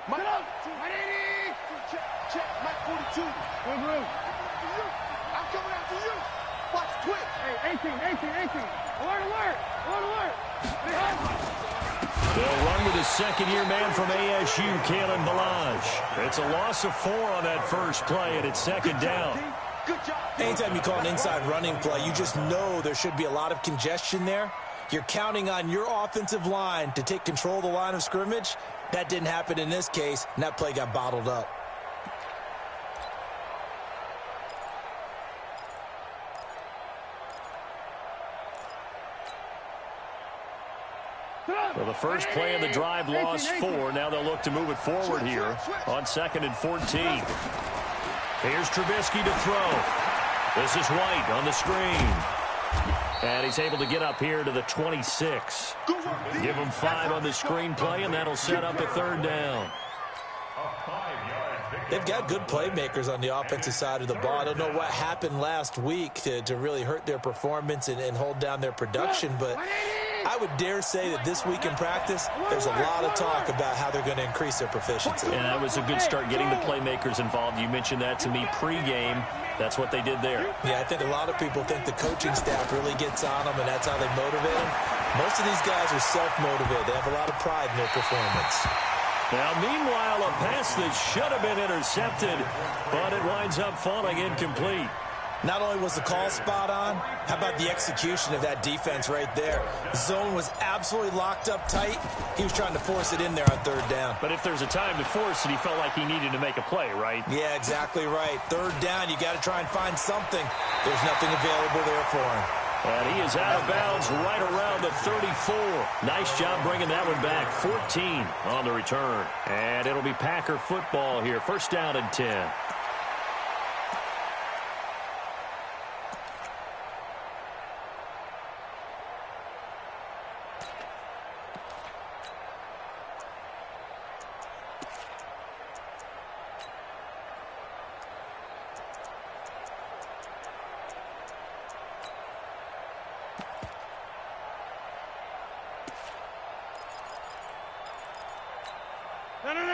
Mike 180. Check. Mike 42. I'm coming after you. Watch quick. Hey, 18. Alert. They'll run with his second-year man from ASU, Kalen Balaj. It's a loss of 4 on that first play, and it's second down. Good job. Anytime you call an inside running play, you just know there should be a lot of congestion there. You're counting on your offensive line to take control of the line of scrimmage. That didn't happen in this case, and that play got bottled up. Well, the first play of the drive lost 4. Now they'll look to move it forward here on 2nd and 14. Here's Trubisky to throw. This is White on the screen. And he's able to get up here to the 26. Give him 5 on the screen play, and that'll set up a 3rd down. They've got good playmakers on the offensive side of the ball. I don't know what happened last week to really hurt their performance and hold down their production, but I would dare say that this week in practice, there's a lot of talk about how they're going to increase their proficiency. And that was a good start getting the playmakers involved. You mentioned that to me pregame. That's what they did there. Yeah, I think a lot of people think the coaching staff really gets on them, and that's how they motivate them. Most of these guys are self-motivated. They have a lot of pride in their performance. Now, meanwhile, a pass that should have been intercepted, but it winds up falling incomplete. Not only was the call spot on, how about the execution of that defense right there? The zone was absolutely locked up tight. He was trying to force it in there on 3rd down. But if there's a time to force it, he felt like he needed to make a play, right? Yeah, exactly right. 3rd down, you got to try and find something. There's nothing available there for him. And he is out of bounds right around the 34. Nice job bringing that one back. 14 on the return. And it'll be Packer football here. 1st down and 10.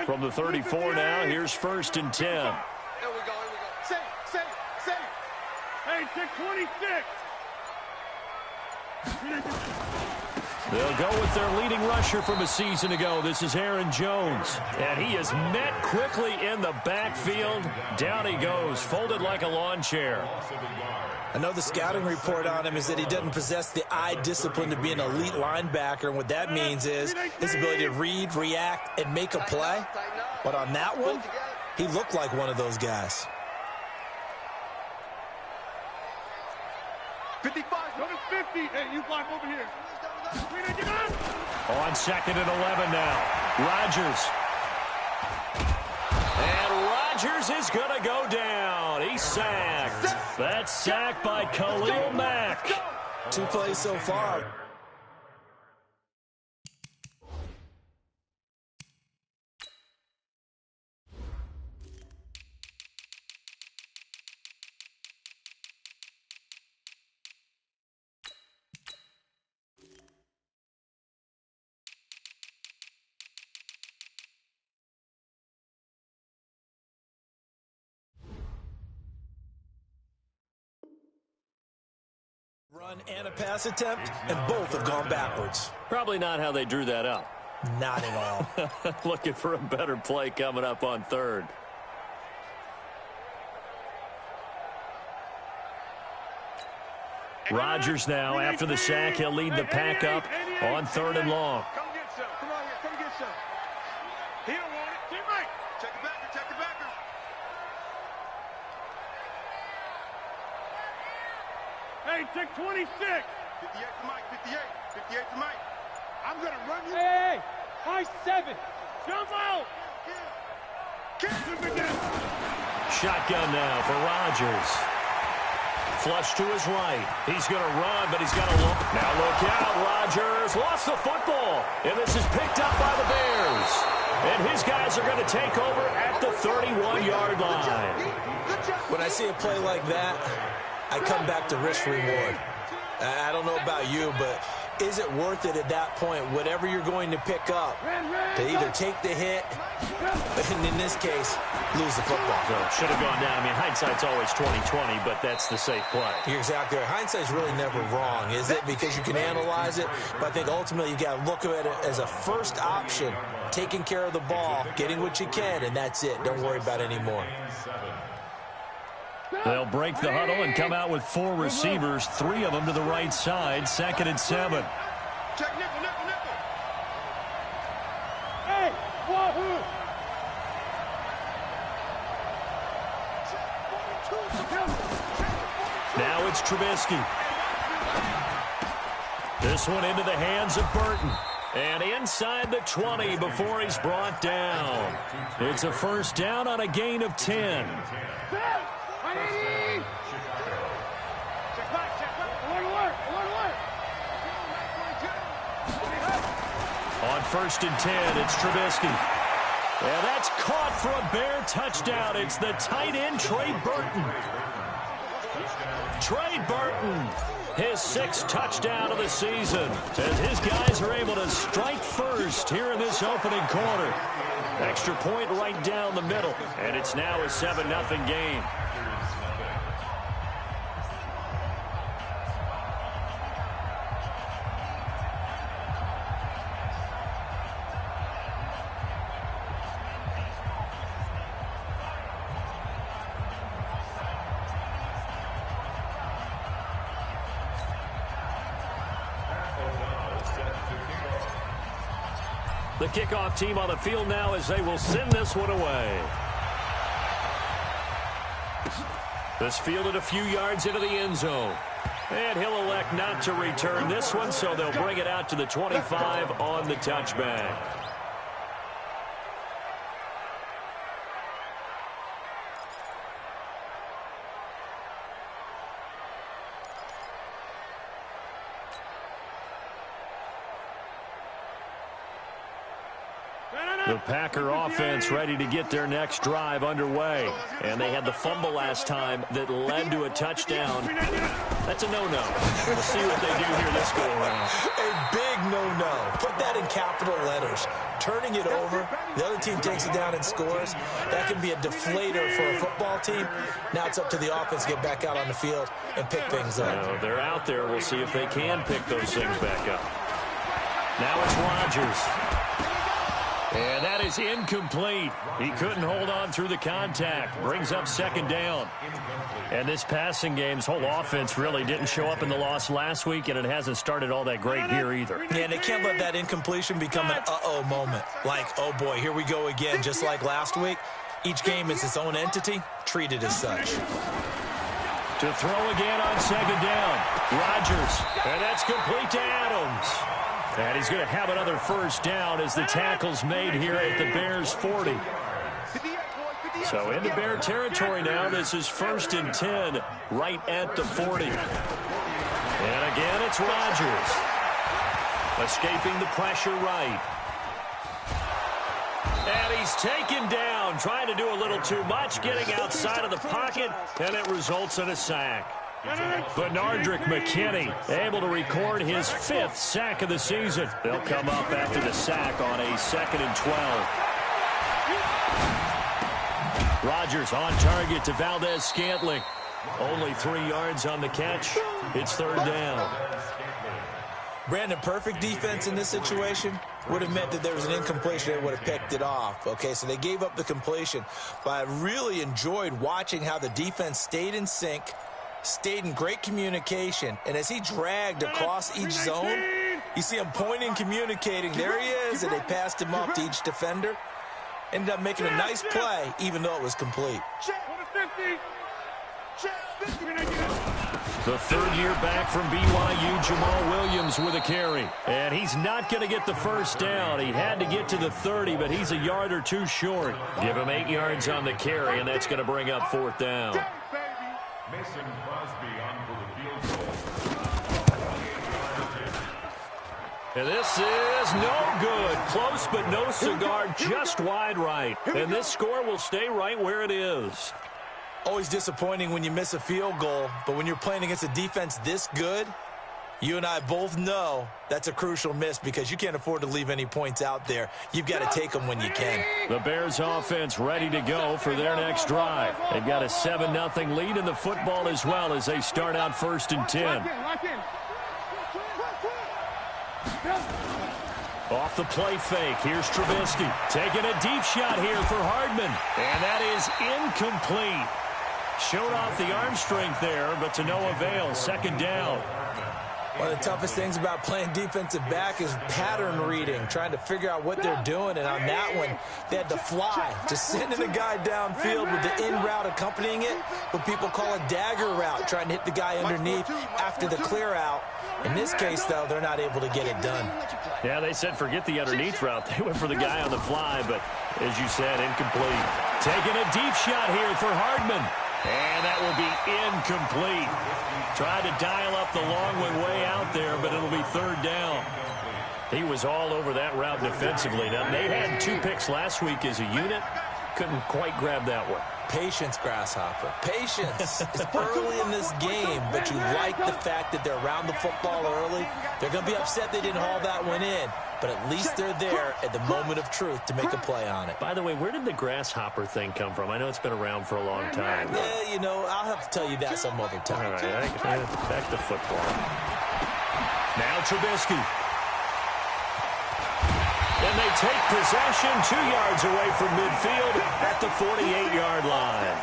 From the 34 now, here's 1st and 10. Here we go. Say. Hey, 626. They'll go with their leading rusher from a season ago. This is Aaron Jones. And he is met quickly in the backfield. Down he goes, folded like a lawn chair. I know the scouting report on him is that he doesn't possess the eye discipline to be an elite linebacker. And what that means is his ability to read, react, and make a play. But on that one, he looked like one of those guys. 55. Go to 50. Hey, you block over here. On 2nd and 11 now. Rodgers. And Rodgers is going to go down. He's sacked. That's sacked by Khalil Mack. 2 plays so far. Run and a pass attempt, and both have gone backwards. Probably not how they drew that up. Not at all. Looking for a better play coming up on 3rd. Rodgers now, after the sack, he'll lead the pack up on 3rd and long. Come get some. Come on here. Come get some. He don't want it. Team right. Check the backer. Hey, 626. 58 to Mike. 58 to Mike. I'm going to run you. Hey, high 7. Jump out. Shotgun now for Rodgers. Flush to his right. He's going to run, but he's got to look. Now look out. Rodgers lost the football. And this is picked up by the Bears. And his guys are going to take over at the 31-yard line. When I see a play like that, I come back to risk reward. I don't know about you, but is it worth it at that point, whatever you're going to pick up, to either take the hit, and in this case, lose the football? So it should have gone down. I mean, hindsight's always 20/20, but that's the safe play. You're exactly right. Hindsight's really never wrong, is it? Because you can analyze it, but I think ultimately you got to look at it as a first option, taking care of the ball, getting what you can, and that's it. Don't worry about it anymore. They'll break the huddle and come out with 4 receivers, 3 of them to the right side, 2nd and 7. Check nickel, nickel, nickel. Hey, wahoo! Now it's Trubisky. This one into the hands of Burton. And inside the 20 before he's brought down. It's a first down on a gain of 10. On 1st and 10, it's Trubisky. And that's caught for a Bear touchdown. It's the tight end, Trey Burton. Trey Burton, his 6th touchdown of the season, as his guys are able to strike first here in this opening quarter. Extra point right down the middle, and it's now a 7-0 game. The kickoff team on the field now as they will send this one away. This fielded a few yards into the end zone. And he'll elect not to return this one, so they'll bring it out to the 25 on the touchback. The Packer offense ready to get their next drive underway. And they had the fumble last time that led to a touchdown. That's a no-no. We'll see what they do here this go-around. A big no-no. Put that in capital letters. Turning it over, the other team takes it down and scores. That can be a deflator for a football team. Now it's up to the offense to get back out on the field and pick things up. No, they're out there. We'll see if they can pick those things back up. Now it's Rodgers. And that is incomplete. He couldn't hold on through the contact. Brings up 2nd down. And this passing game's whole offense really didn't show up in the loss last week, and it hasn't started all that great here either. Yeah, and they can't let that incompletion become an uh-oh moment. Like, oh boy, here we go again, just like last week. Each game is its own entity, treated as such. To throw again on 2nd down. Rodgers. And that's complete to Adams. And he's going to have another first down as the tackle's made here at the Bears' 40. So into Bear territory now. This is 1st and 10 right at the 40. And again, it's Rodgers. Escaping the pressure right. And he's taken down, trying to do a little too much, getting outside of the pocket, and it results in a sack. Benardrick McKinney able to record his 5th sack of the season. They'll come up after the sack on a 2nd and 12. Rodgers on target to Valdez-Scantling. Only 3 yards on the catch. It's 3rd down. Brandon, perfect defense in this situation would have meant that there was an incompletion. They would have picked it off. Okay, so they gave up the completion. But I really enjoyed watching how the defense stayed in sync, stayed in great communication, and as he dragged across each zone, you see him pointing, communicating. There he is, and they passed him off to each defender. Ended up making a nice play, even though it was complete. The 3rd year back from BYU, Jamal Williams with a carry. And he's not going to get the first down. He had to get to the 30, but he's a yard or 2 short. Give him 8 yards on the carry, and that's going to bring up 4th down. Mason Crosby on for the field goal. And this is no good. Close, but no cigar, just wide right. And this score will stay right where it is. Always disappointing when you miss a field goal, but when you're playing against a defense this good, You and I both know that's a crucial miss because you can't afford to leave any points out there. You've got to take them when you can. The Bears offense ready to go for their next drive. They've got a 7-0 lead in the football as well as they start out 1st and 10. Off the play fake, here's Trubisky. Taking a deep shot here for Hardman. And that is incomplete. Showed off the arm strength there, but to no avail. 2nd down. One of the toughest things about playing defensive back is pattern reading, trying to figure out what they're doing. And on that one, they had to fly, just sending a guy downfield with the in route accompanying it, what people call a dagger route, trying to hit the guy underneath after the clear out. In this case, though, they're not able to get it done. Yeah, they said forget the underneath route. They went for the guy on the fly, but as you said, incomplete. Taking a deep shot here for Hardman. And that will be incomplete. Tried to dial up the long one way out there, but it'll be 3rd down. He was all over that route defensively. Now, they had 2 picks last week as a unit. Couldn't quite grab that one. Patience, Grasshopper. Patience. It's early in this game, but you like the fact that they're around the football early. They're going to be upset they didn't haul that one in, but at least they're there at the moment of truth to make a play on it. By the way, where did the grasshopper thing come from? I know it's been around for a long time. Yeah, you know, I'll have to tell you that some other time. All right, back to football. Now Trubisky. And they take possession 2 yards away from midfield at the 48-yard line.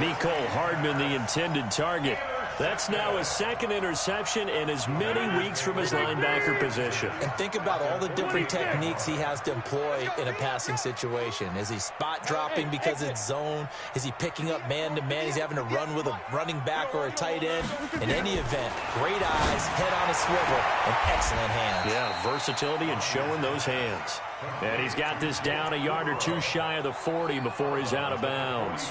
Mecole Hardman, the intended target. That's now his 2nd interception in as many weeks from his linebacker position. And think about all the different techniques he has to employ in a passing situation. Is he spot dropping because it's zone? Is he picking up man-to-man? Is he having to run with a running back or a tight end? In any event, great eyes, head on a swivel, and excellent hands. Yeah, versatility and showing those hands. And he's got this down a yard or 2 shy of the 40 before he's out of bounds.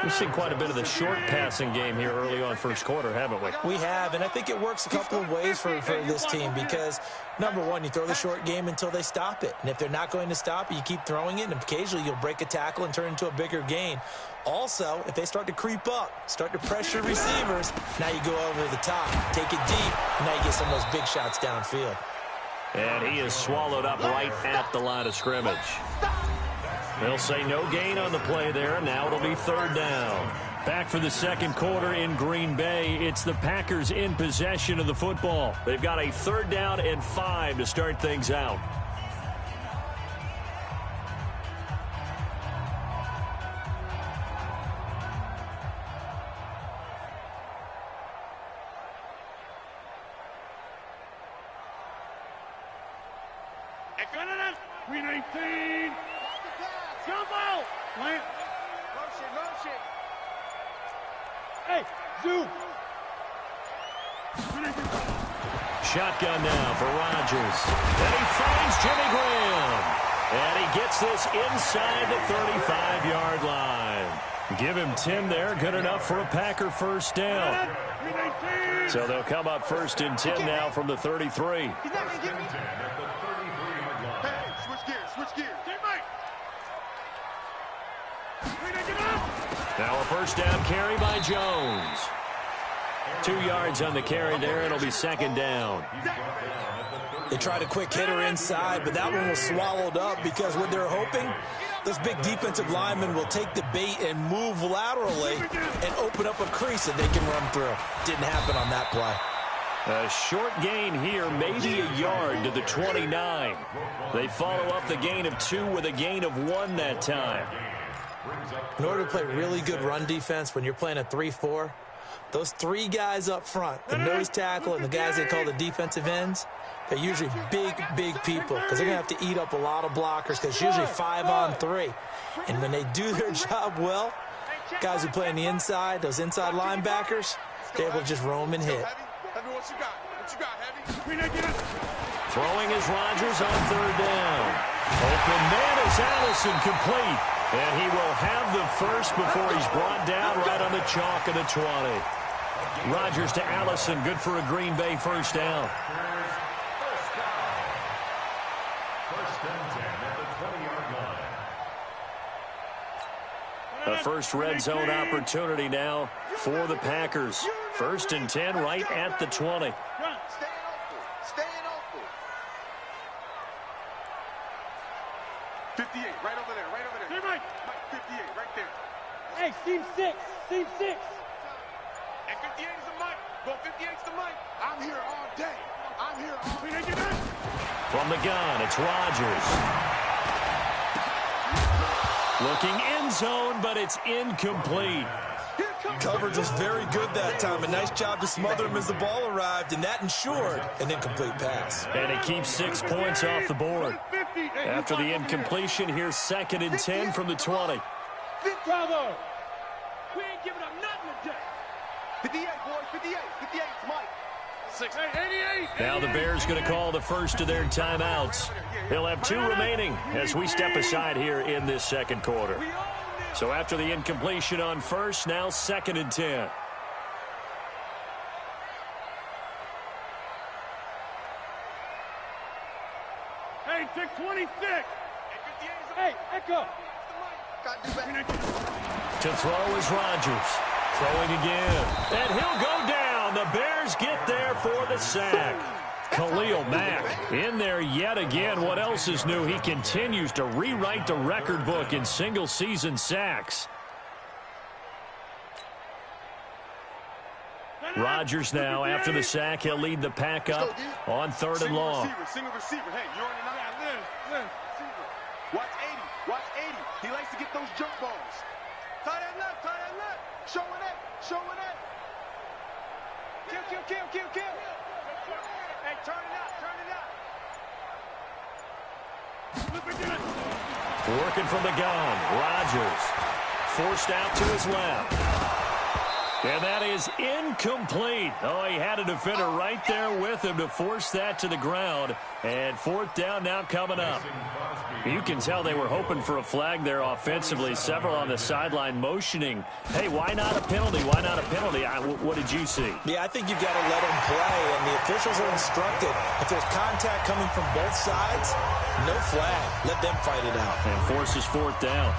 We've seen quite a bit of the short passing game here early on 1st quarter, haven't we? We have, and I think it works a couple of ways for this team because, number one, you throw the short game until they stop it. And if they're not going to stop it, you keep throwing it, and occasionally you'll break a tackle and turn it into a bigger gain. Also, if they start to creep up, start to pressure receivers, now you go over the top, take it deep, and now you get some of those big shots downfield. And he is swallowed up right at the line of scrimmage. They'll say no gain on the play there, and now it'll be 3rd down. Back for the 2nd quarter in Green Bay. It's the Packers in possession of the football. They've got a 3rd down and 5 to start things out. Shotgun now for Rodgers. And he finds Jimmy Graham. And he gets this inside the 35-yard line. Give him 10 there. Good enough for a Packer 1st down. So they'll come up 1st and 10 now from the 33. Switch gears. Now a 1st down carry by Jones. 2 yards on the carry there. It'll be 2nd down. They tried a quick hitter inside, but that one was swallowed up because what they're hoping, those big defensive linemen will take the bait and move laterally and open up a crease that they can run through. Didn't happen on that play. A short gain here, maybe a yard to the 29. They follow up the gain of 2 with a gain of 1 that time. In order to play really good run defense when you're playing a 3-4, those 3 guys up front, the nose tackle and the guys they call the defensive ends, they're usually big people because they're going to have to eat up a lot of blockers because it's usually 5-on-3. And when they do their job well, guys who play on the inside, those inside linebackers, they're able to just roam and hit. Throwing is Rodgers on 3rd down. Open man is Allison complete. And he will have the first before he's brought down right on the chalk of the 20. Rodgers to Allison, good for a Green Bay 1st down. A first red zone opportunity now for the Packers. First and 10 right at the 20. Staying open. Staying open. 58, right over there, right over there. Hey, Mike. Mike, 58, right there. Hey, seam 6. Seam 6. And 58 is the Mike. Go 58 is the Mike. I'm here all day. I'm here all day. From the gun, it's Rodgers. Looking end zone, but it's incomplete. Coverage was very good that time. A nice job to smother him as the ball arrived, and that ensured an incomplete pass. And it keeps 6 points off the board. After the incompletion, here's 2nd and 10 from the 20. Bravo. We ain't giving up nothing today. 58, boys, 58. 58 is Mike. 88. Now the Bears going to call the first of their timeouts. He'll have 2 remaining as we step aside here in this second quarter. So after the incompletion on first, now 2nd and 10. Hey, 626. Hey, Echo. To throw is Rodgers. Throwing again. And he'll go down. The Bears get there for the sack. Khalil Mack in there yet again. What else is new? He continues to rewrite the record book in single-season sacks. Rodgers now, after the sack, he'll lead the pack up on 3rd and long. Single receiver. Hey, you're on the line. Watch 80. Watch 80. He likes to get those jump balls. Tie that left. Tie that left. Showing it. Showing it. Kill. Hey, turn it out. Working from the gun. Rodgers forced out to his left. And that is incomplete. Oh, he had a defender right there with him to force that to the ground. And 4th down now coming up. You can tell they were hoping for a flag there offensively. Several on the sideline motioning. Hey, why not a penalty? Why not a penalty? What did you see? Yeah, I think you've got to let them play, and the officials are instructed. If there's contact coming from both sides, no flag. Let them fight it out. And forces 4th down.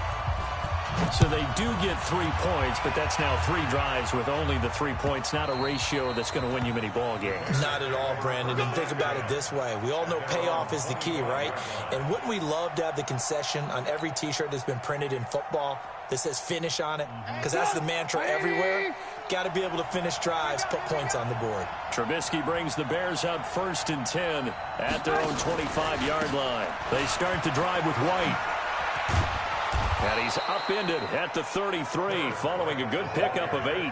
So they do get 3 points, but that's now 3 drives with only the 3 points, not a ratio that's going to win you many ball games. Not at all, Brandon. And think about it this way. We all know payoff is the key, right? And wouldn't we love to have the concession on every T-shirt that's been printed in football that says finish on it? Because that's the mantra everywhere. Got to be able to finish drives, put points on the board. Trubisky brings the Bears up 1st and 10 at their own 25-yard line. They start the drive with White. And he's upended at the 33 following a good pickup of 8.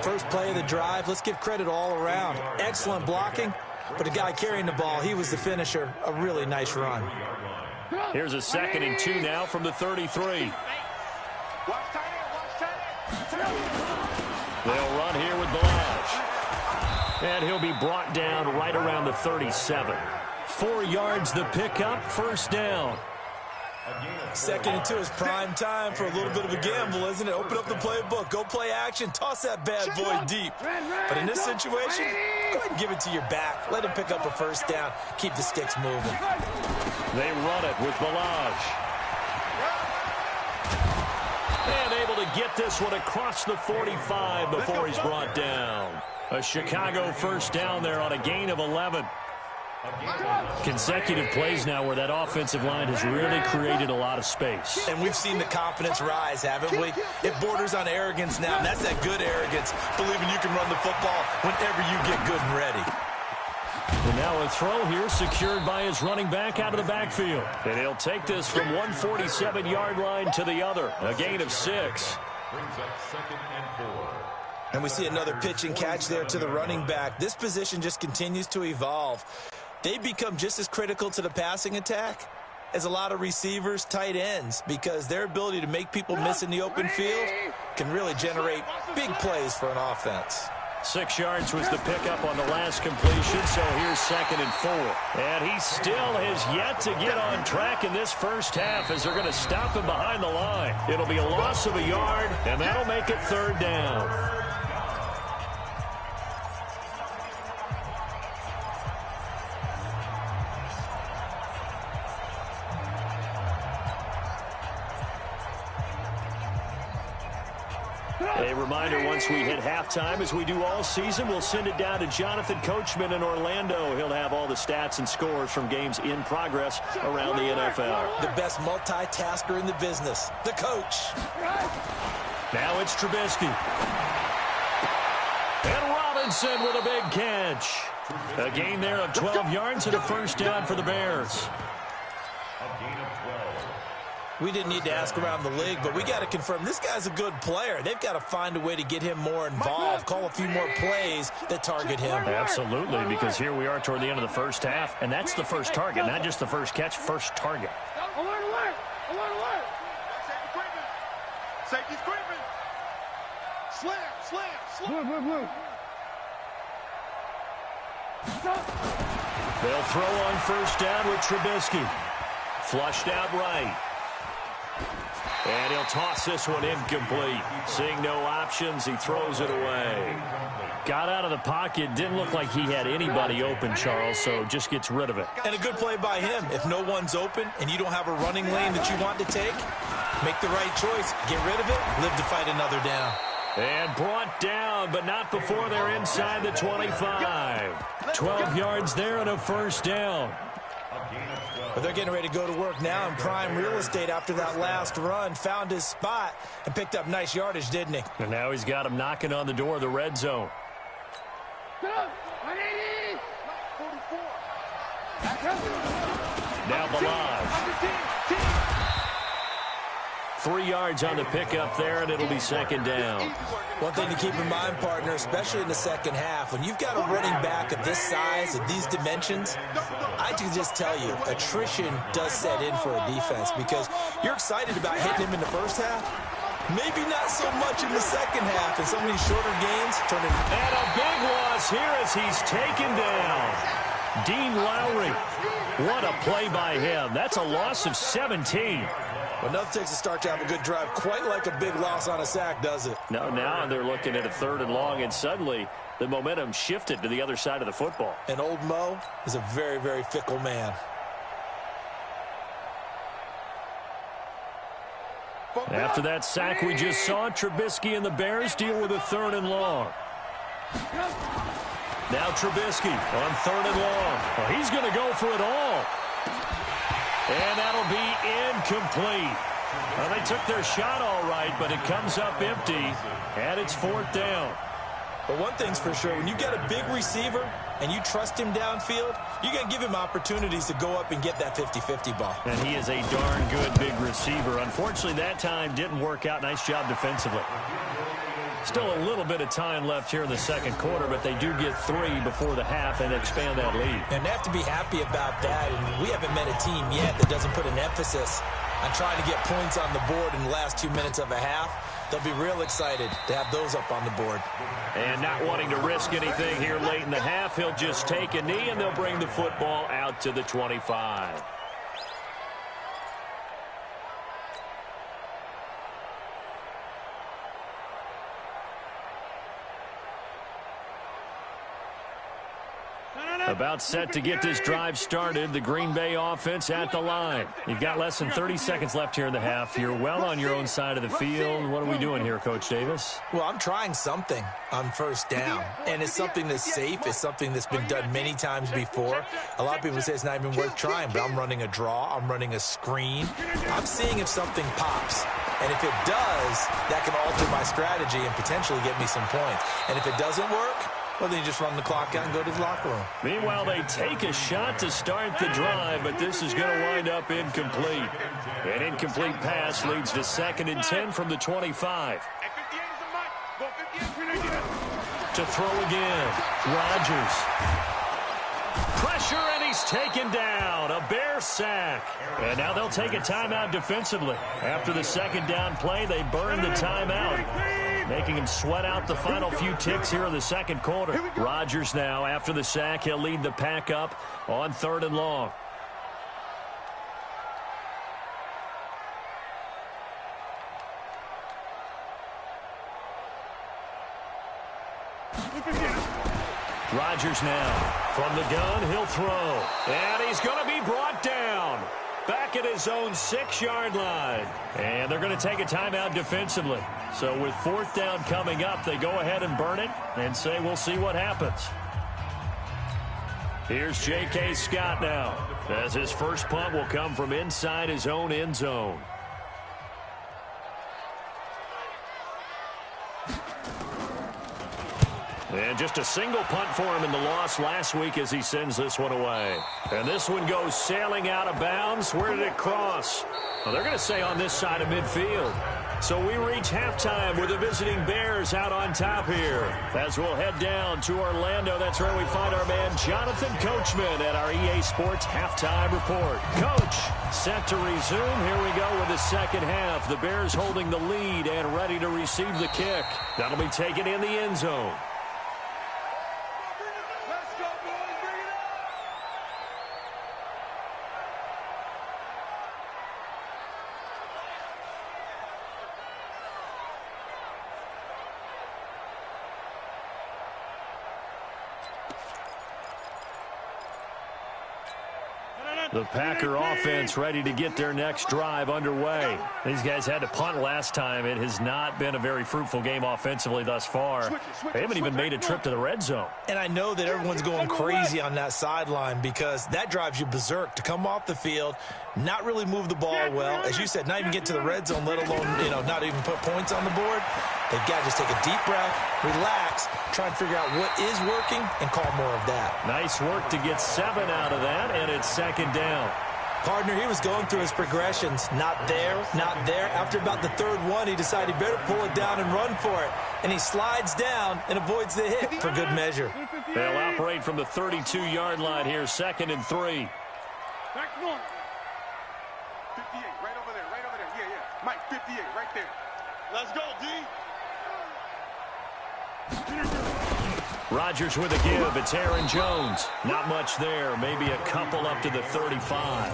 First play of the drive, let's give credit all around. Excellent blocking, but the guy carrying the ball, he was the finisher. A really nice run. Here's a 2nd and 2 now from the 33. They'll run here with Balaj. And he'll be brought down right around the 37. 4 yards the pickup, 1st down. 2nd and 2 is prime time for a little bit of a gamble, isn't it? Open up the playbook, go play action, toss that bad boy deep. But in this situation, go ahead and give it to your back. Let him pick up a 1st down. Keep the sticks moving. They run it with Balaj. And able to get this one across the 45 before he's brought down. A Chicago 1st down there on a gain of 11. Consecutive plays now where that offensive line has really created a lot of space. And we've seen the confidence rise, haven't we? It borders on arrogance now, and that's that good arrogance, believing you can run the football whenever you get good and ready. And now a throw here secured by his running back out of the backfield. And he'll take this from 147-yard line to the other. A gain of 6. Brings up 2nd and 4. And we see another pitch and catch there to the running back. This position just continues to evolve. They become just as critical to the passing attack as a lot of receivers, tight ends, because their ability to make people miss in the open field can really generate big plays for an offense. 6 yards was the pickup on the last completion, so here's 2nd and 4. And he still has yet to get on track in this first half as they're going to stop him behind the line. It'll be a loss of a yard, and that'll make it 3rd down. A reminder reminder, once we hit halftime, as we do all season, we'll send it down to Jonathan Coachman in Orlando. He'll have all the stats and scores from games in progress around the NFL. The best multitasker in the business, the coach. Now it's Trubisky. And Robinson with a big catch. A gain there of 12 yards and a first down for the Bears. We didn't need to ask around the league, but we got to confirm this guy's a good player. They've got to find a way to get him more involved, call a few more plays that target him. Absolutely, because here we are toward the end of the first half, and that's the first target, not just the first catch, first target. Alert! Safety's creeping. Slam. Blue. They'll throw on first down with Trubisky. Flushed out right. And he'll toss this one incomplete. Seeing no options, he throws it away. Got out of the pocket. Didn't look like he had anybody open, Charles, so just gets rid of it. And a good play by him. If no one's open and you don't have a running lane that you want to take, make the right choice. Get rid of it. Live to fight another down. And brought down, but not before they're inside the 25. 12 yards there and a first down. But they're getting ready to go to work now in prime real estate after that last run. Found his spot and picked up nice yardage, didn't he? And now he's got him knocking on the door of the red zone. Now Balaj. 3 yards on the pickup there, and it'll be second down. One thing to keep in mind, partner, especially in the second half, when you've got a running back of this size, of these dimensions, I can just tell you, attrition does set in for a defense because you're excited about hitting him in the first half. Maybe not so much in the second half, and some of these shorter gains turning. And a big loss here as he's taken down. Dean Lowry. What a play by him. That's a loss of 17. Well, nothing takes a start to have a good drive quite like a big loss on a sack, does it? No, now they're looking at a 3rd and long, and suddenly the momentum shifted to the other side of the football. And old Mo is a very, very fickle man. After that sack we just saw, Trubisky and the Bears deal with a 3rd and long. Now Trubisky on 3rd and long. Well, he's going to go for it all. And that'll be incomplete. Well, they took their shot all right, but it comes up empty, and it's 4th down. But one thing's for sure, when you got a big receiver and you trust him downfield, you're going to give him opportunities to go up and get that 50-50 ball. And he is a darn good big receiver. Unfortunately, that time didn't work out. Nice job defensively. Still a little bit of time left here in the second quarter, but they do get 3 before the half and expand that lead. And they have to be happy about that. And we haven't met a team yet that doesn't put an emphasis on trying to get points on the board in the last 2 minutes of a half. They'll be real excited to have those up on the board. And not wanting to risk anything here late in the half, he'll just take a knee, and they'll bring the football out to the 25. About set to get this drive started. The Green Bay offense at the line. You've got less than 30 seconds left here in the half. You're well on your own side of the field. What are we doing here, Coach Davis? Well, I'm trying something on first down, and it's something that's safe. It's something that's been done many times before. A lot of people say it's not even worth trying, but I'm running a draw. I'm running a screen. I'm seeing if something pops. And if it does, that can alter my strategy and potentially get me some points. And if it doesn't work, well, then you just run the clock out and go to the locker room. Meanwhile, they take a shot to start the drive, but this is going to wind up incomplete. An incomplete pass leads to 2nd and 10 from the 25. To throw again, Rodgers. Pressure, and he's taken down. A Bear sack. And now they'll take a timeout defensively. After the second down play, they burn the timeout, making him sweat out the final few ticks here in the second quarter. Rodgers now, after the sack, he'll lead the pack up on 3rd and long. Rodgers now from the gun, he'll throw, and he's going to be brought down. back at his own 6-yard line. And they're going to take a timeout defensively. So with 4th down coming up, they go ahead and burn it and say we'll see what happens. Here's J.K. Scott now, as his first punt will come from inside his own end zone. And just a single punt for him in the loss last week as he sends this one away. And this one goes sailing out of bounds. Where did it cross? Well, they're going to say on this side of midfield. So we reach halftime with the visiting Bears out on top here. As we'll head down to Orlando, that's where we find our man Jonathan Coachman at our EA Sports Halftime Report. Coach, set to resume. Here we go with the second half. The Bears holding the lead and ready to receive the kick. That'll be taken in the end zone. The Packer offense ready to get their next drive underway. These guys had to punt last time. It has not been a very fruitful game offensively thus far. They haven't even made a trip to the red zone. And I know that everyone's going crazy on that sideline because that drives you berserk to come off the field, not really move the ball well. As you said, not even get to the red zone, let alone, not even put points on the board. They've got to just take a deep breath, relax, try and figure out what is working, and call more of that. Nice work to get 7 out of that, and it's second down. Partner, he was going through his progressions. Not there, not there. After about the third one, he decided he better pull it down and run for it. And he slides down and avoids the hit for good measure. They'll operate from the 32-yard line here, 2nd and 3. Back one. 58, right over there, right over there. Yeah. Mike, 58, right there. Let's go, D. Rodgers with a give. It's Aaron Jones. Not much there. Maybe a couple up to the 35.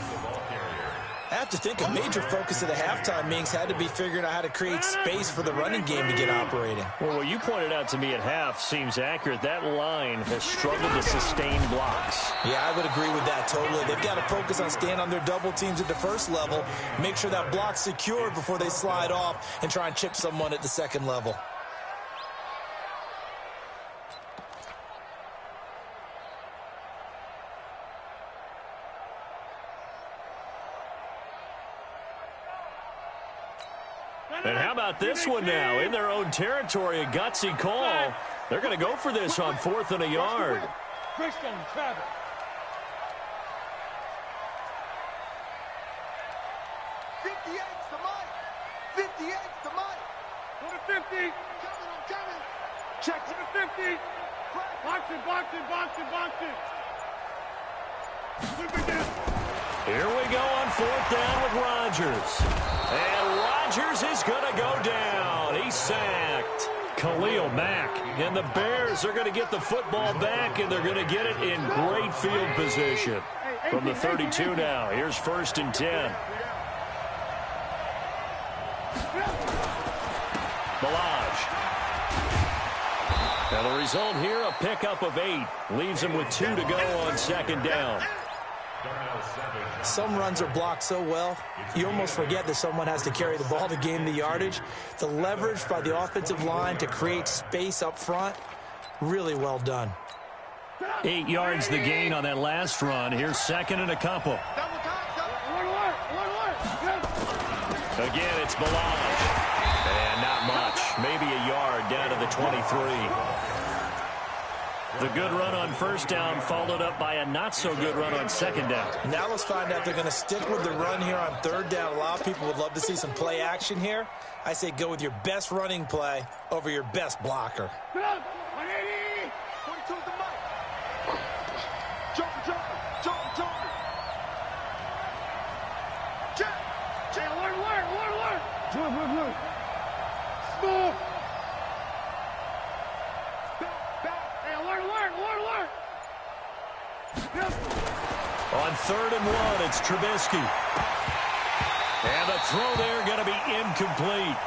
I have to think a major focus of the halftime meetings had to be figuring out how to create space for the running game to get operating. Well, what you pointed out to me at half seems accurate. That line has struggled to sustain blocks. Yeah, I would agree with that totally. They've got to focus on staying on their double teams at the first level, make sure that block's secured before they slide off and try and chip someone at the second level. And how about this one now? In their own territory, a gutsy call. They're going to go for this on 4th and a yard. 58's the mic. 58's the mic. Go to 50. I'm coming. Check to the 50. Box it. Here we go on 4th down with Rodgers. And Rodgers is going to go down. He's sacked. Khalil Mack. And the Bears are going to get the football back, and they're going to get it in great field position. From the 32 now, here's 1st and 10. Balaj. Now the result here, a pickup of 8. Leaves him with 2 to go on 2nd down. Some runs are blocked so well, you almost forget that someone has to carry the ball to gain the yardage. The leverage by the offensive line to create space up front, really well done. 8 yards the gain on that last run. Here's 2nd and a couple. Again, it's Balaj. And not much. Maybe a yard down to the 23. The good run on 1st down followed up by a not-so-good run on 2nd down. Now let's find out if they're going to stick with the run here on 3rd down. A lot of people would love to see some play action here. I say go with your best running play over your best blocker. 42's the mic. Jumper. Check. Alert. Look. Small. Alert. On 3rd and 1, it's Trubisky. And the throw there going to be incomplete.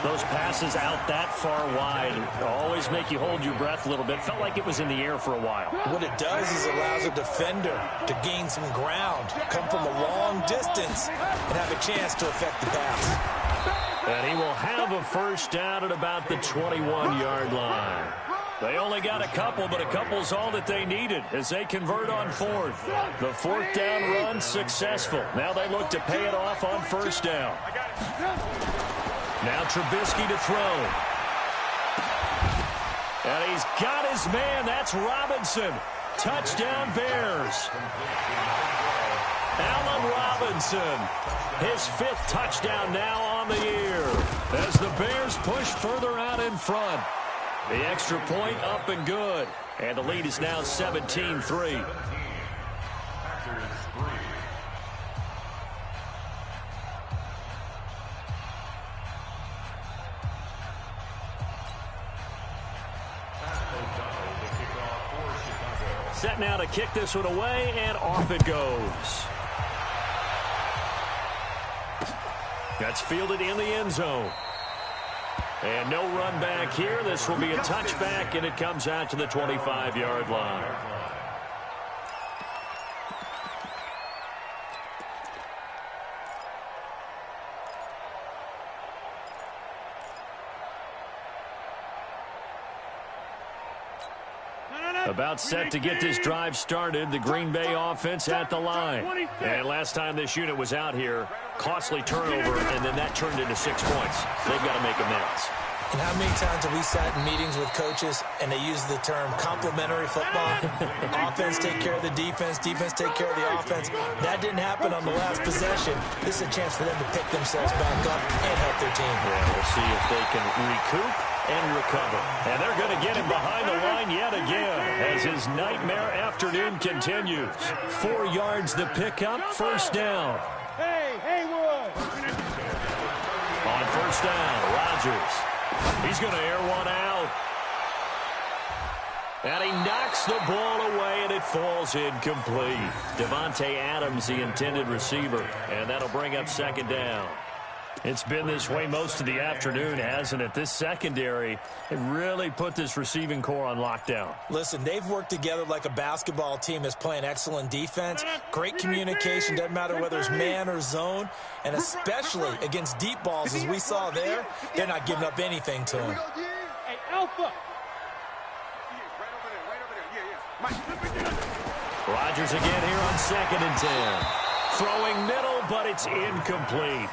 Those passes out that far wide always make you hold your breath a little bit. Felt like it was in the air for a while. What it does is allows a defender to gain some ground, come from a long distance, and have a chance to affect the pass. And he will have a first down at about the 21-yard line. They only got a couple, but a couple's all that they needed as they convert on fourth. The fourth down run successful. Now they look to pay it off on first down. Now Trubisky to throw. And he's got his man. That's Robinson. Touchdown Bears. Allen Robinson. His 5th touchdown now on the year as the Bears push further out in front. The extra point up and good. And the lead is now 17-3. Set now to kick this one away, and off it goes. That's fielded in the end zone. And no run back here. This will be a touchback, and it comes out to the 25-yard line. About set to get this drive started, the Green Bay offense at the line. And last time this unit was out here, costly turnover, and then that turned into 6 points. They've got to make amends. And how many times have we sat in meetings with coaches and they use the term complementary football? Offense take care of the defense, defense take care of the offense. That didn't happen on the last possession. This is a chance for them to pick themselves back up and help their team. Yeah, we'll see if they can recoup and recover. And they're going to get him behind the line yet again as his nightmare afternoon continues. 4 yards the pickup, first down. Hey, Haywood! On first down, Rodgers. He's going to air one out. And he knocks the ball away, and it falls incomplete. Devontae Adams, the intended receiver, and that'll bring up second down. It's been this way most of the afternoon, hasn't it? This secondary, it really put this receiving core on lockdown. Listen, they've worked together like a basketball team that's playing excellent defense. Great communication, doesn't matter whether it's man or zone. And especially against deep balls, as we saw there, they're not giving up anything to him. Hey, Alpha! Rodgers again here on 2nd and 10. Throwing middle, but it's incomplete.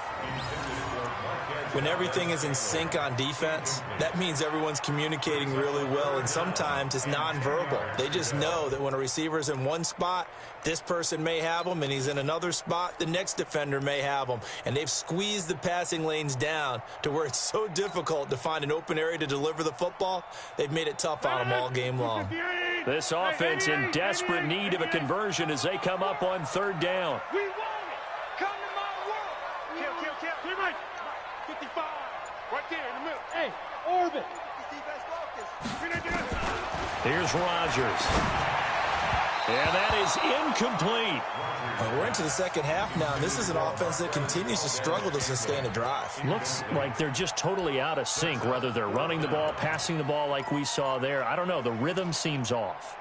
When everything is in sync on defense, that means everyone's communicating really well, and sometimes it's nonverbal. They just know that when a receiver's in one spot, this person may have him, and he's in another spot, the next defender may have him. And they've squeezed the passing lanes down to where it's so difficult to find an open area to deliver the football. They've made it tough on them all game long. This offense in desperate need of a conversion as they come up on third down. We want it! Come to my world! Kill. Clear right! 55! Right there in the middle. Hey, orbit! Here's Rodgers. And that is incomplete. We're into the second half now, and this is an offense that continues to struggle to sustain a drive. Looks like they're just totally out of sync, whether they're running the ball, passing the ball like we saw there. I don't know. The rhythm seems off.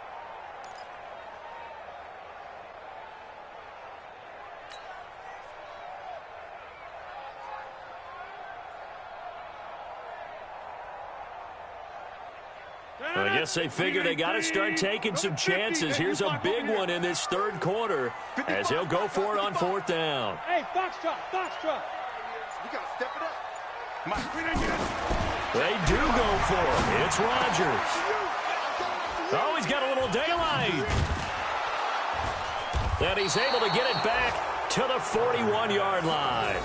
I guess they figure they got to start taking some chances. Here's a big one in this third quarter as he'll go for it on fourth down. Hey, Foxtrot! We got to step it up. They do go for it. It's Rodgers. Oh, he's got a little daylight. And he's able to get it back to the 41-yard line.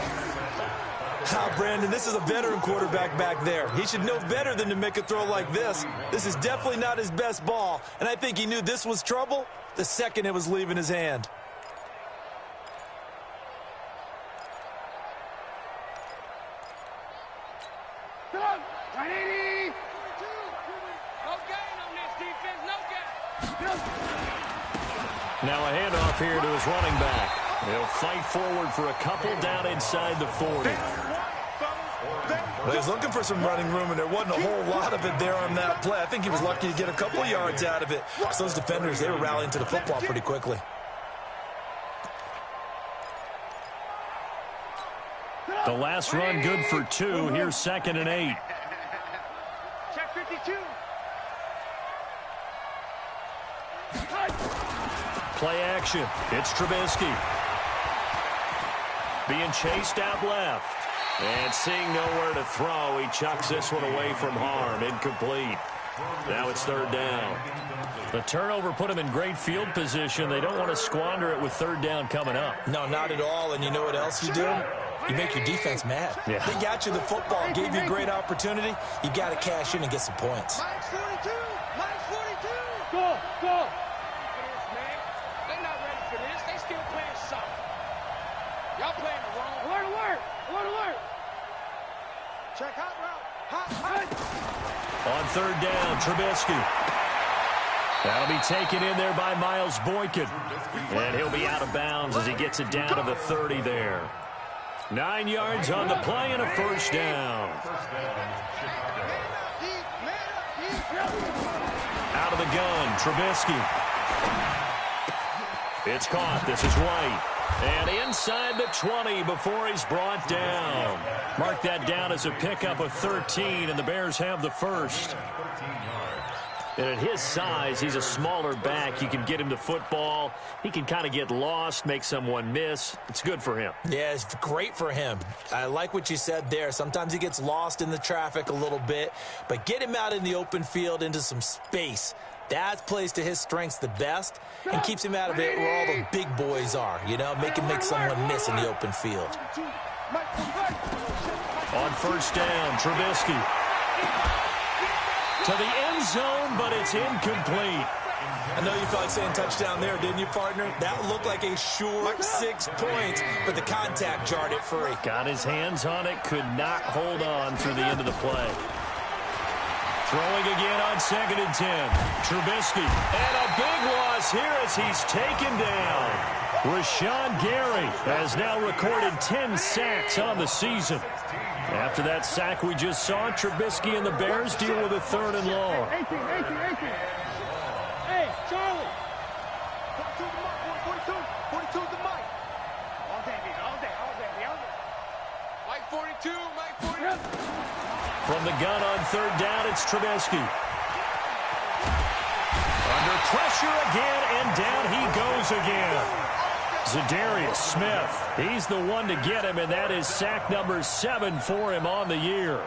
Brandon, this is a veteran quarterback back there. He should know better than to make a throw like this. This is definitely not his best ball, and I think he knew this was trouble the second it was leaving his hand. Come on! 180! No gain on this defense, no gain! Now a handoff here to his running back. He'll fight forward for a couple down inside the 40. Well, he was looking for some running room, and there wasn't a whole lot of it there on that play. I think he was lucky to get a couple of yards out of it. So those defenders, they were rallying to the football pretty quickly. The last run good for 2. Here's 2nd and 8. Check 52. Play action. It's Trubisky. Being chased out left. And seeing nowhere to throw, he chucks this one away from harm. Incomplete. Now it's 3rd down. The turnover put him in great field position. They don't want to squander it with 3rd down coming up. No, not at all. And you know what else you do? You make your defense mad. Yeah. They got you the football, gave you a great opportunity. You got to cash in and get some points. Minus 42. Minus 42. Go. Man, they're not ready for this. They still playing soft. Y'all playing the wrong. Alert. Check hot route. On 3rd down, Trubisky. That'll be taken in there by Miles Boykin. And he'll be out of bounds as he gets it down to the 30 there. 9 yards on the play and a 1st down. Out of the gun, Trubisky. It's caught. This is White. And inside the 20 before he's brought down. Mark that down as a pickup of 13, and the Bears have the 1st. And at his size, he's a smaller back. You can get him the football. He can kind of get lost, make someone miss. It's good for him. Yeah, it's great for him. I like what you said there. Sometimes he gets lost in the traffic a little bit, but get him out in the open field into some space. That plays to his strengths the best and keeps him out of it where all the big boys are, you know, make someone miss in the open field. On 1st down, Trubisky. To the end zone, but it's incomplete. I know you felt like saying touchdown there, didn't you, partner? That looked like a sure 6 points, but the contact jarred it free. Got his hands on it, could not hold on through the end of the play. Throwing again on 2nd and 10. Trubisky. And a big loss here as he's taken down. Rashawn Gary has now recorded 10 sacks on the season. After that sack we just saw, Trubisky and the Bears deal with a 3rd and long. 18. Hey, Charlie. 42 to Mike. All day. Mike 42, Mike 42. From the gun on 3rd down, it's Trubisky. Under pressure again, and down he goes again. Zadarius Smith, he's the one to get him, and that is sack number 7 for him on the year.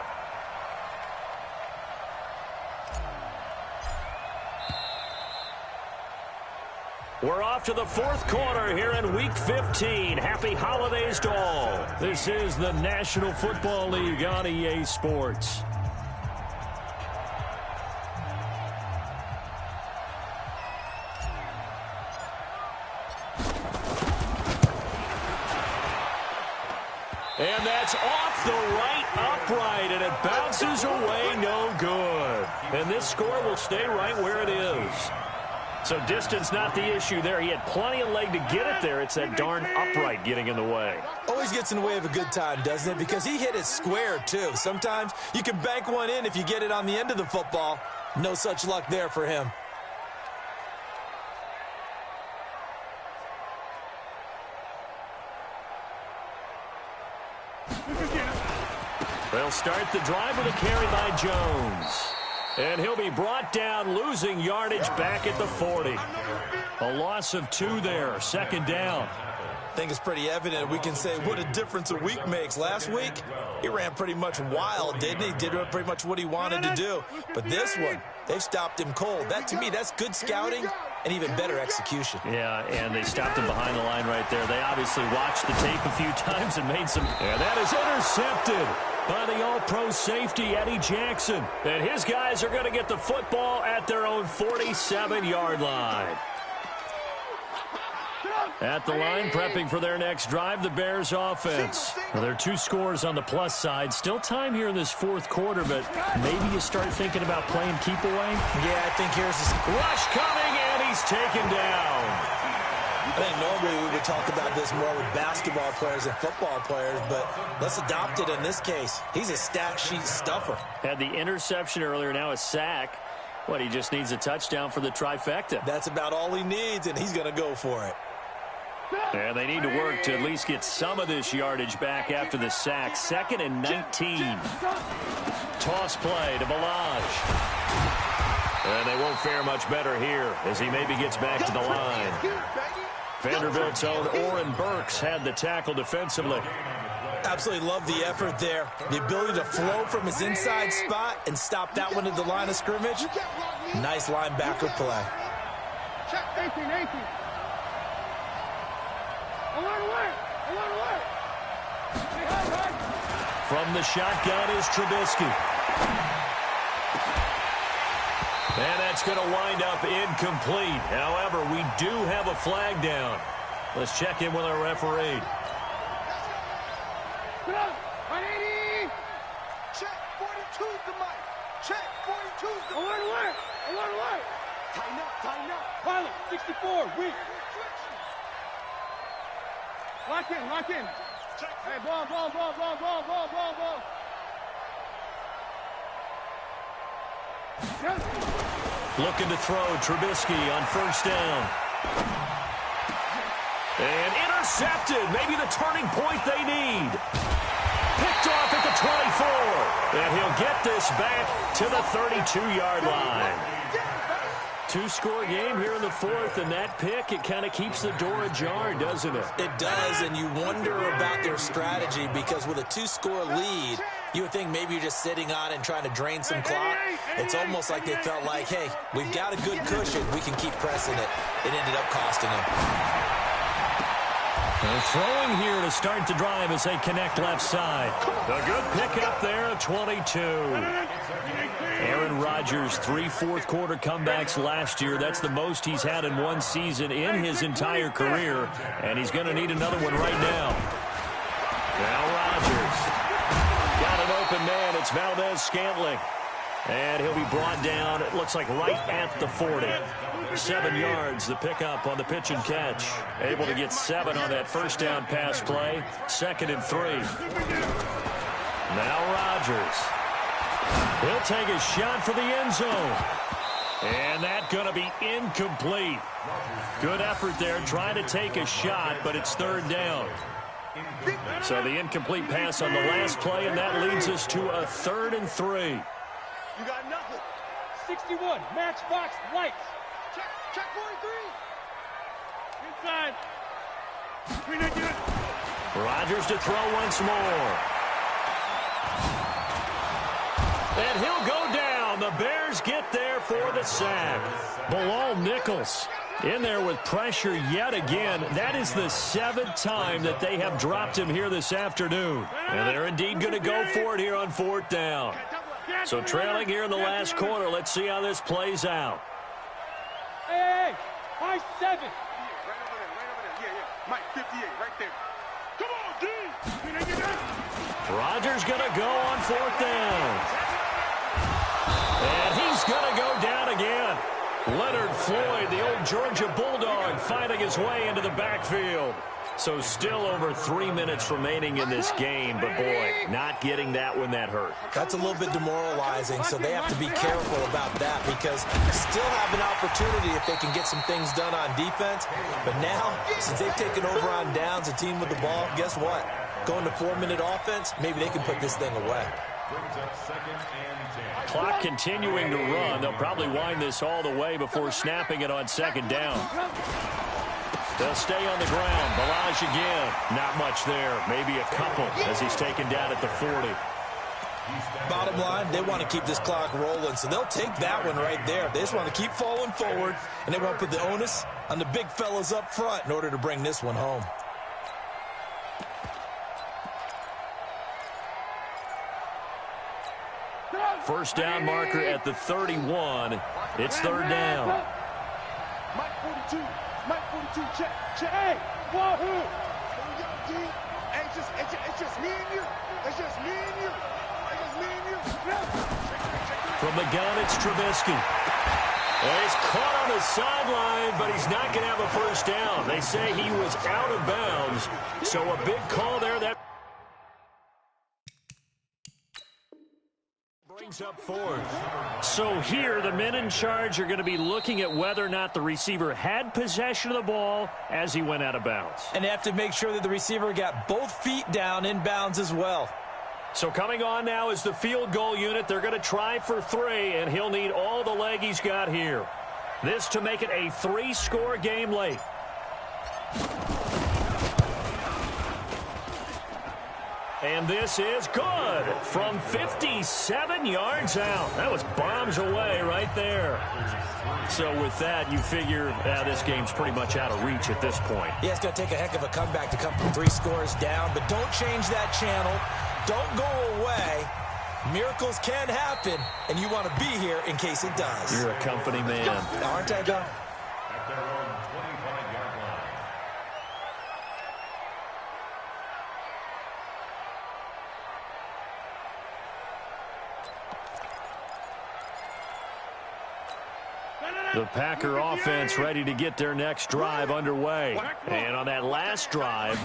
We're off to the 4th quarter here in Week 15. Happy holidays to all. This is the National Football League on EA Sports. And that's off the right upright, and it bounces away no good. And this score will stay right where it is. So distance not the issue there. He had plenty of leg to get it there. It's that darn upright getting in the way. Always gets in the way of a good time, doesn't it? Because he hit it square, too. Sometimes you can bank one in if you get it on the end of the football. No such luck there for him. They'll start the drive with a carry by Jones. And he'll be brought down, losing yardage back at the 40. A loss of 2 there, 2nd down. I think it's pretty evident. We can say what a difference a week makes. Last week, he ran pretty much wild, didn't he? Did pretty much what he wanted to do. But this one, they've stopped him cold. That, to me, that's good scouting and even better execution. Yeah, and they stopped him behind the line right there. They obviously watched the tape a few times and made some. And that is intercepted by the all-pro safety, Eddie Jackson. And his guys are going to get the football at their own 47-yard line. At the line, prepping for their next drive, the Bears offense. Well, there are 2 scores on the plus side. Still time here in this 4th quarter, but maybe you start thinking about playing keep away. Yeah, I think here's the rush coming, and he's taken down. I think normally we would talk about this more with basketball players and football players, but let's adopt it in this case. He's a stat sheet stuffer. Had the interception earlier, now a sack. What, he just needs a touchdown for the trifecta. That's about all he needs, and he's going to go for it. And they need to work to at least get some of this yardage back after the sack. 2nd and 19. Toss play to Balaj. And they won't fare much better here as he maybe gets back to the line. Vanderbilt's own Oren Burks had the tackle defensively. Absolutely love the effort there. The ability to flow from his inside spot and stop that one at the line of scrimmage. Nice linebacker play. Check 18. Alert. From the shotgun is Trubisky. And that's going to wind up incomplete. However, we do have a flag down. Let's check in with our referee. Check 42's the mic. Check 42's the mic. Alert. Tighten up. Pilot, 64, weak. Lock in. Hey, ball. Looking to throw Trubisky on 1st down. And intercepted. Maybe the turning point they need. Picked off at the 24. And he'll get this back to the 32-yard line. 2-score game here in the 4th, and that pick, it kind of keeps the door ajar, doesn't it? It does, and you wonder about their strategy because with a 2-score lead, you would think maybe you're just sitting on it and trying to drain some clock. It's almost like they felt like, hey, we've got a good cushion. We can keep pressing it. It ended up costing them. They're throwing here to start the drive as they connect left side. A good pickup there at 22. Aaron Rodgers, 3 fourth-quarter comebacks last year. That's the most he's had in one season in his entire career, and he's going to need another one right now. Now Rodgers. Got an open man. It's Valdez-Scantling. And he'll be brought down, it looks like right at the 40. 7 yards, the pickup on the pitch and catch. Able to get 7 on that 1st down pass play. 2nd and 3. Now Rodgers. He'll take a shot for the end zone. And that's going to be incomplete. Good effort there trying to take a shot, but it's 3rd down. So the incomplete pass on the last play, and that leads us to a 3rd and 3. You got nothing. 61, matchbox lights. Check 43. Inside. Rodgers to throw once more. And he'll go down. The Bears get there for the sack. Bilal Nichols in there with pressure yet again. That is the 7th time that they have dropped him here this afternoon. And they're indeed going to go for it here on 4th down. So trailing here in the last quarter. Let's see how this plays out. Hey, high 7. Right over there. Yeah. Mike, 58, right there. Come on, D. Rodgers going to go on 4th down. And he's going to go down again. Leonard Floyd, the old Georgia Bulldog, fighting his way into the backfield. So still over 3 minutes remaining in this game, but boy, not getting that when that hurt. That's a little bit demoralizing, so they have to be careful about that because still have an opportunity if they can get some things done on defense. But now, since they've taken over on downs, a team with the ball, guess what? Going to 4-minute offense, maybe they can put this thing away. Clock continuing to run. They'll probably wind this all the way before snapping it on 2nd down. They'll stay on the ground. Balaj again. Not much there. Maybe a couple as he's taken down at the 40. Bottom line, they want to keep this clock rolling, so they'll take that one right there. They just want to keep falling forward, and they want to put the onus on the big fellas up front in order to bring this one home. First down marker at the 31. It's 3rd down. Mike 42. Mike 42, check. Hey, wahoo! Here we go, D. Hey, it's just me and you. It's just me and you. From the gun, it's Trubisky. He's caught on the sideline, but he's not going to have a first down. They say he was out of bounds, so a big call there. That brings up fourth. So here, the men in charge are going to be looking at whether or not the receiver had possession of the ball as he went out of bounds. And they have to make sure that the receiver got both feet down in bounds as well. So coming on now is the field goal unit. They're going to try for 3, and he'll need all the leg he's got here. This to make it a 3-score game late. And this is good from 57 yards out. That was bombs away right there. So with that, you figure this game's pretty much out of reach at this point. Yeah, it's going to take a heck of a comeback to come from 3 scores down, but don't change that channel. Don't go away. Miracles can happen, and you want to be here in case it does. You're a company man. Aren't I, John? At their own 25-yard line. The Packer offense ready to get their next drive underway. And on that last drive,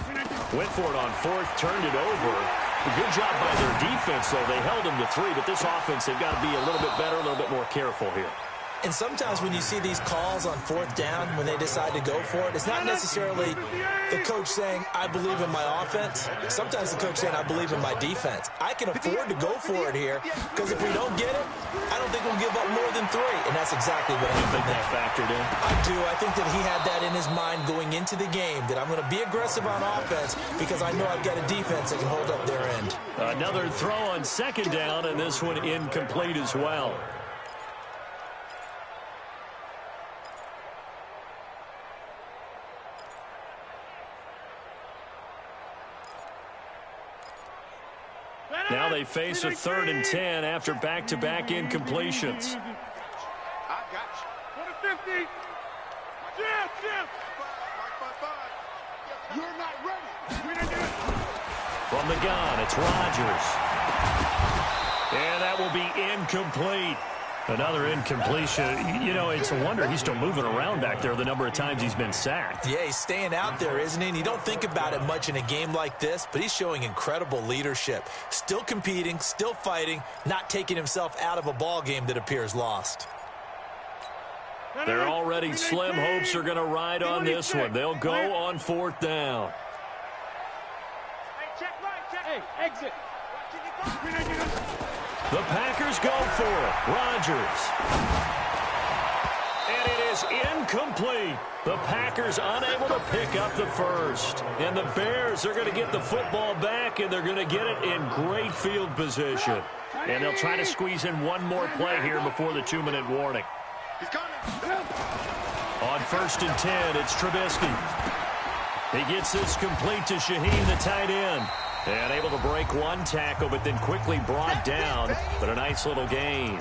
went for it on 4th, turned it over. A good job by their defense, though. They held them to 3, but this offense, they've got to be a little bit better, a little bit more careful here. And sometimes when you see these calls on 4th down, when they decide to go for it, it's not necessarily the coach saying, I believe in my offense. Sometimes the coach saying, I believe in my defense. I can afford to go for it here, because if we don't get it, I don't think we'll give up more than 3. And that's exactly what I think that factored in. I do. I think that he had that in his mind going into the game, that I'm going to be aggressive on offense because I know I've got a defense that can hold up their end. Another throw on 2nd down, and this one incomplete as well. Now they face a 3rd and 10 after back-to-back incompletions. I got you. 50. Jim. You're not ready. From the gun, it's Rodgers. And that will be incomplete. Another incompletion. You know, it's a wonder he's still moving around back there the number of times he's been sacked. Yeah, he's staying out there, isn't he? And you don't think about it much in a game like this, but he's showing incredible leadership. Still competing, still fighting, not taking himself out of a ball game that appears lost. Their already slim hopes are going to ride on this one. They'll go on 4th down. Hey, exit. The Packers go for it. Rodgers. And it is incomplete. The Packers unable to pick up the first. And the Bears are going to get the football back, and they're going to get it in great field position. And they'll try to squeeze in one more play here before the 2-minute warning. He's coming. On 1st and 10, it's Trubisky. He gets this complete to Shaheen, the tight end. And able to break one tackle, but then quickly brought down. But a nice little gain.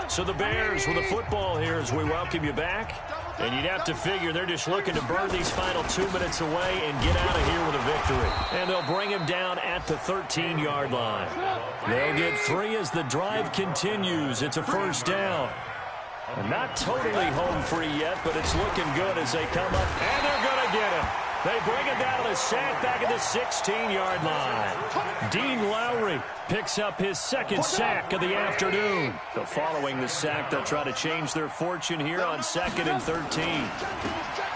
So the Bears with the football here as we welcome you back. And you'd have to figure they're just looking to burn these final 2 minutes away and get out of here with a victory. And they'll bring him down at the 13-yard line. They'll get 3 as the drive continues. It's a first down. And not totally home free yet, but it's looking good as they come up. And they're going to get him. They bring him down to the sack back at the 16-yard line. Dean Lowry picks up his 2nd sack of the afternoon. So following the sack, they'll try to change their fortune here on 2nd and 13.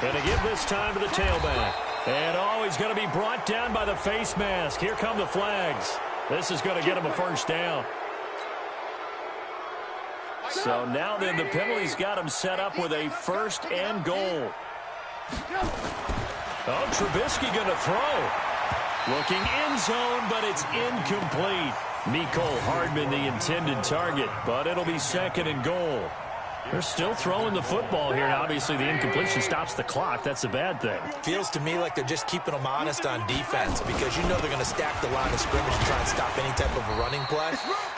And to give this time to the tailback. And he's going to be brought down by the face mask. Here come the flags. This is going to get him a first down. So now then the penalty's got him set up with a 1st and goal. Oh, Trubisky going to throw. Looking end zone, but it's incomplete. Mecole Hardman the intended target, but it'll be 2nd and goal. They're still throwing the football here, and obviously the incompletion stops the clock. That's a bad thing. Feels to me like they're just keeping them honest on defense because you know they're going to stack the line of scrimmage and try and stop any type of a running play.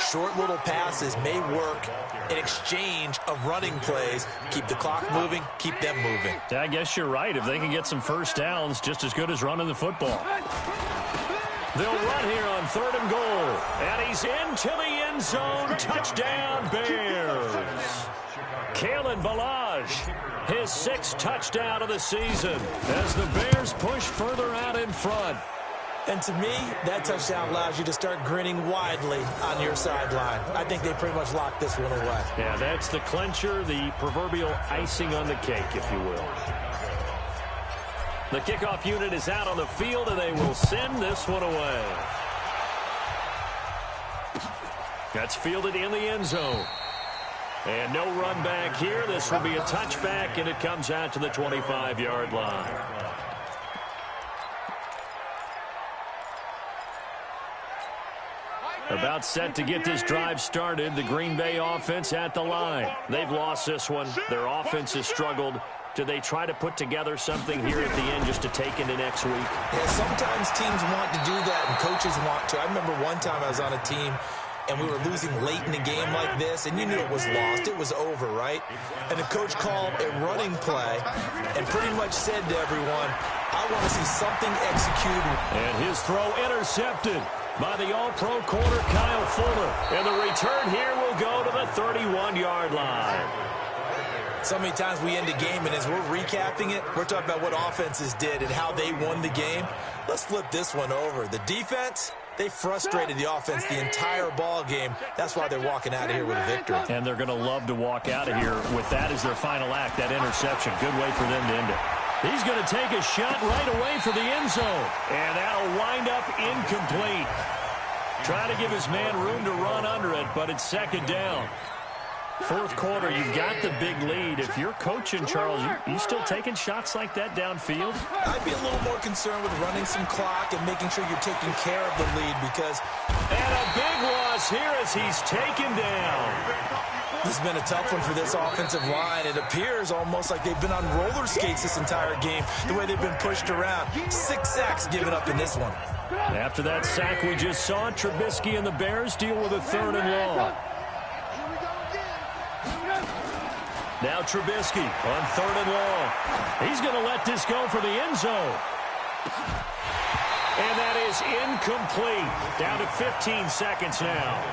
Short little passes may work in exchange of running plays. Keep the clock moving, keep them moving. Yeah, I guess you're right. If they can get some first downs, just as good as running the football. They'll run here on 3rd and goal. And he's into the end zone. Touchdown, Bears. Kalen Ballage, his 6th touchdown of the season as the Bears push further out in front. And to me, that touchdown allows you to start grinning widely on your sideline. I think they pretty much locked this one away. Yeah, that's the clincher, the proverbial icing on the cake, if you will. The kickoff unit is out on the field, and they will send this one away. That's fielded in the end zone. And no run back here. This will be a touchback, and it comes out to the 25-yard line. About set to get this drive started. The Green Bay offense at the line. They've lost this one. Their offense has struggled. Do they try to put together something here at the end just to take into next week? Yeah, sometimes teams want to do that and coaches want to. I remember one time I was on a team and we were losing late in a game like this, and you knew it was lost. It was over, right? And the coach called a running play and pretty much said to everyone, I want to see something executed. And his throw intercepted by the all-pro corner Kyle Fuller. And the return here will go to the 31-yard line. So many times we end a game, and as we're recapping it, we're talking about what offenses did and how they won the game. Let's flip this one over. The defense, they frustrated the offense the entire ball game. That's why they're walking out of here with a victory. And they're going to love to walk out of here with that as their final act, that interception. Good way for them to end it. He's going to take a shot right away for the end zone. And that'll wind up incomplete. Trying to give his man room to run under it, but it's 2nd down. 4th quarter, you've got the big lead. If you're coaching, Charles, you still taking shots like that downfield? I'd be a little more concerned with running some clock and making sure you're taking care of the lead because... And a big loss here as he's taken down. This has been a tough one for this offensive line. It appears almost like they've been on roller skates this entire game, the way they've been pushed around. 6 sacks given up in this one. After that sack we just saw, Trubisky and the Bears deal with a 3rd and long. Now Trubisky on 3rd and long. He's going to let this go for the end zone. And that is incomplete. Down to 15 seconds now.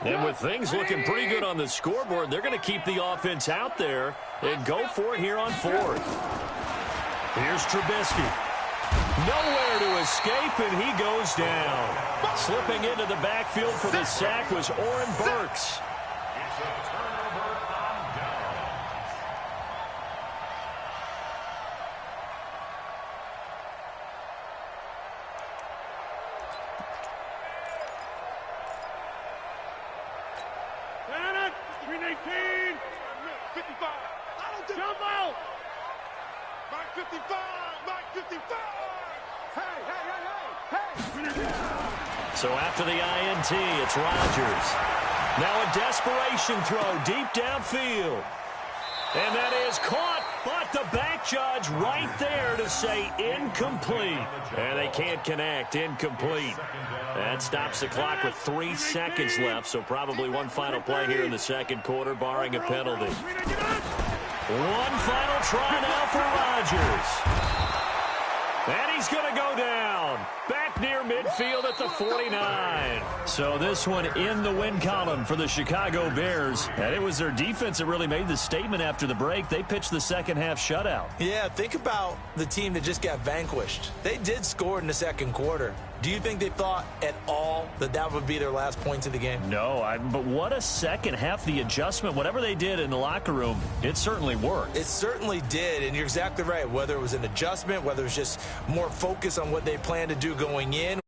And with things looking pretty good on the scoreboard, they're going to keep the offense out there and go for it here on 4th. Here's Trubisky. Nowhere to escape, and he goes down. Slipping into the backfield for the sack was Oren Burks. It's a turnover on downs. Got it! 319! 55! Jump out! Mark 55! Mark 55! Hey, hey, hey, hey! Hey! So after the INT, it's Rodgers. Now a desperation throw deep downfield. And that is caught, but the back judge right there to say incomplete. And they can't connect, incomplete. That stops the clock with 3 seconds left, so probably one final play here in the 2nd quarter, barring a penalty. One final try now for Rodgers. And he's going to go down. Back near midfield at the 49. So this one in the win column for the Chicago Bears. And it was their defense that really made the statement after the break. They pitched the 2nd half shutout. Yeah, think about the team that just got vanquished. They did score in the 2nd quarter. Do you think they thought at all that that would be their last points of the game? No, but what a 2nd half. The adjustment, whatever they did in the locker room, it certainly worked. It certainly did, and you're exactly right. Whether it was an adjustment, whether it was just more focus on what they planned to do going in.